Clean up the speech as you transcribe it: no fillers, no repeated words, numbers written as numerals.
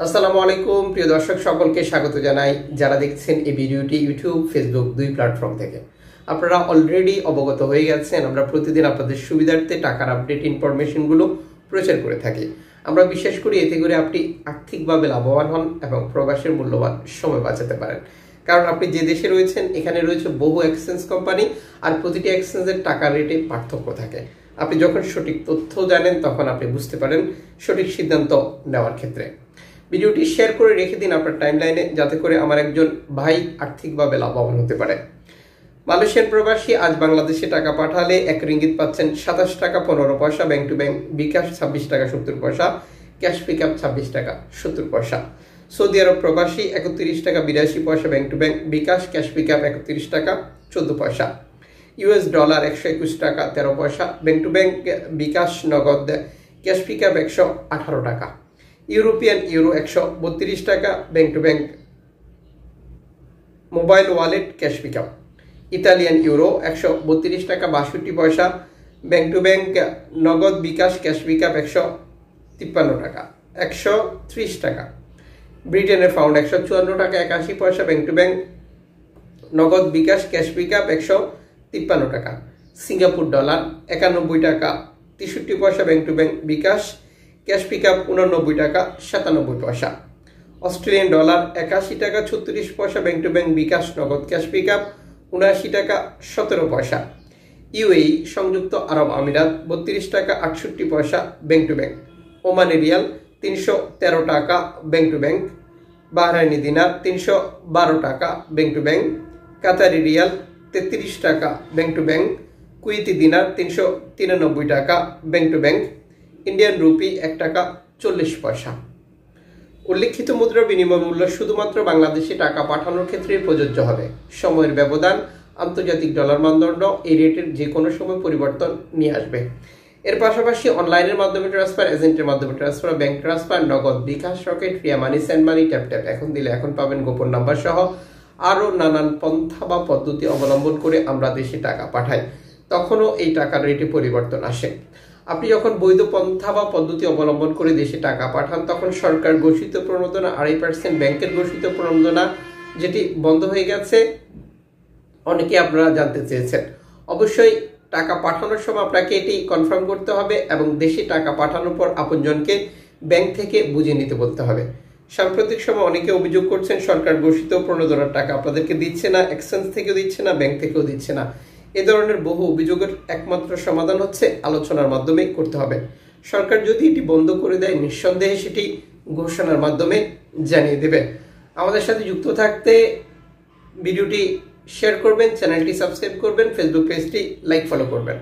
আসসালামু আলাইকুম প্রিয় দর্শক সকলকে স্বাগত জানাই যারা দেখছেন এই ভিডিওটি ইউটিউব ফেসবুক দুই প্ল্যাটফর্ম থেকে। আপনারা অলরেডি অবগত হয়ে গেছেন আমরা প্রতিদিন আপনাদের সুবিধার্থে টাকার আপডেট ইনফরমেশনগুলো প্রচার করে থাকি। আমরা বিশ্বাস করি এতে করে আপনি আর্থিকভাবে লাভবান হন এবং প্রবাসের মূল্যবান সময় বাঁচাতে পারেন। কারণ আপনি যে দেশে রয়েছেন এখানে রয়েছে বহু এক্সচেঞ্জ কোম্পানি আর প্রতিটি এক্সচেঞ্জের টাকার রেটে পার্থক্য থাকে। আপনি যখন সঠিক তথ্য জানেন তখন আপনি বুঝতে পারেন সঠিক সিদ্ধান্ত নেওয়ার ক্ষেত্রে। ভিডিওটি শেয়ার করে রেখে দিন আপনার টাইমলাইনে, যাতে করে আমার একজন ভাই আর্থিকভাবে লাভবান হতে পারে। মালয়েশিয়ান প্রবাসী আজ বাংলাদেশে টাকা পাঠালে 1 রিঙ্গিত পাচ্ছেন 27 টাকা 15 পয়সা, ব্যাংক টু ব্যাংক বিকাশ 26 টাকা 70 পয়সা, ক্যাশ পিকআপ 26 টাকা 70 পয়সা। সৌদি আরব প্রবাসী 31 টাকা 82 পয়সা, bank to bank bKash, cash pickup 31 টাকা 14 পয়সা। ইউএস ডলার 121 টাকা 13 পয়সা, ব্যাংক টু ব্যাংক বিকাশ নগদ, ক্যাশ পিকআপ 118 টাকা। ইউরোপিয়ান ইউরো 132 টাকা, bank to bank mobile wallet cash pickup. Italian euro 132 টাকা 62 পয়সা, ব্যাংক টু ব্যাংক নগদ বিকাশ ক্যাশ পিকআপ 153 টাকা 130 টাকা। ব্রিটেনের পাউন্ড 154 টাকা 81 পয়সা, ব্যাংক টু ব্যাংক নগদ বিকাশ ক্যাশ পিকআপ 153 টাকা। সিঙ্গাপুর ডলার 91 টাকা 63 পয়সা, bank to bank bKash cash pickup 89 টাকা 97 পয়সা। অস্ট্রেলিয়ান ডলার 81 টাকা 36 পয়সা, ব্যাংক টু ব্যাংক বিকাশ নগদ ক্যাশ পিকআপ 79 টাকা 17 পয়সা। ইউএই সংযুক্ত আরব আমিরাত 32 টাকা 68 পয়সা, bank to bank. Omani Real 313 টাকা, ব্যাংক টু ব্যাংক। বাহরাইনি দিনার 312 টাকা, bank to bank. Qatari Real 33 টাকা, ব্যাংক টু ব্যাংক। কুয়েতি দিনার 393 টাকা, bank to bank. Indian rupee 1 টাকা 40 পয়সা। উল্লেখিত মুদ্রার বিনিময় মূল্য শুধুমাত্র বাংলাদেশে টাকা পাঠানোর ক্ষেত্রে প্রযোজ্য হবে। সময়ের ব্যবধান, আন্তর্জাতিক ডলার মানদণ্ড এই রেটের যে কোনো সময় পরিবর্তন নিয়ে আসবে। এর পাশাপাশি অনলাইনের মাধ্যমে ট্রান্সফার, এজেন্টের মাধ্যমে ট্রান্সফার, ব্যাংক ট্রান্সফার, নগদ, বিকাশ, রকেট, রিয়া মানি, সেন্ড মানি, ট্যাপ ট্যাপ এখন দিলে এখন পাবেন গোপন নাম্বার সহ আরও নানান পন্থা বা পদ্ধতি অবলম্বন করে আমরা দেশে টাকা পাঠাই, তখনও এই টাকার রেটে পরিবর্তন আসে। আপনি যখন বৈধ পন্থা বা পদ্ধতি অবলম্বন করে দেশে টাকা পাঠান তখন সরকার ঘোষিত প্রণোদনা 2.5%, ব্যাংকের ঘোষিত প্রণোদনা যেটি বন্ধ হয়ে গেছে অনেকে আপনারা জানতে চেয়েছেন। অবশ্যই টাকা পাঠানোর সময় আপনাকে এটি কনফার্ম করতে হবে এবং দেশে টাকা পাঠানোর পর আপনজনকে ব্যাংক থেকে বুঝে নিতে বলতে হবে। সাম্প্রতিক সময় অনেকে অভিযোগ করছেন সরকার ঘোষিত প্রণোদনার টাকা আপনাদেরকে দিচ্ছে না, এক্সচেঞ্জ থেকেও দিচ্ছে না, ব্যাংক থেকেও দিচ্ছে না। এ ধরনের বহু অভিযোগের একমাত্র সমাধান হচ্ছে আলোচনার মাধ্যমে করতে হবে। সরকার যদি এটি বন্ধ করে দেয় নিঃসন্দেহে সেটি ঘোষণার মাধ্যমে জানিয়ে দেবে। আমাদের সাথে যুক্ত থাকতে ভিডিওটি শেয়ার করবেন, চ্যানেলটি সাবস্ক্রাইব করবেন, ফেসবুক পেজটি লাইক ফলো করবেন।